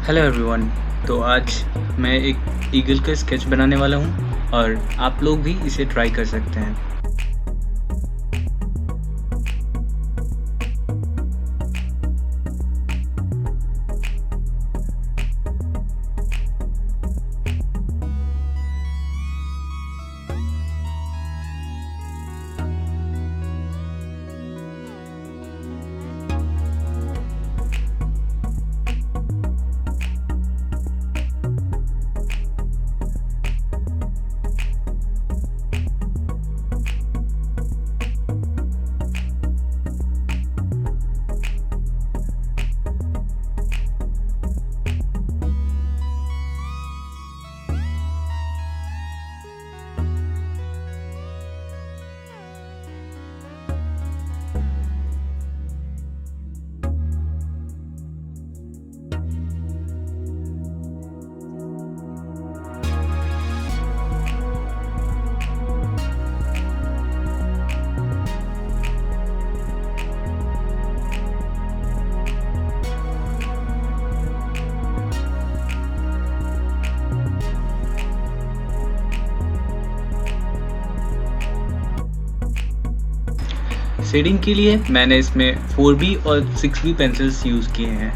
Hello everyone. तो आज मैं एक ईगल का स्केच बनाने वाला हूँ और आप लोग भी इसे ट्राई कर सकते हैं। शेडिंग के लिए मैंने इसमें 4B और 6B पेंसिल्स यूज़ किए हैं।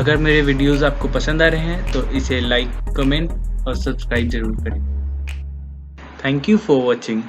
अगर मेरे वीडियोज़ आपको पसंद आ रहे हैं तो इसे लाइक, कमेंट और सब्सक्राइब ज़रूर करें। Thank you for watching.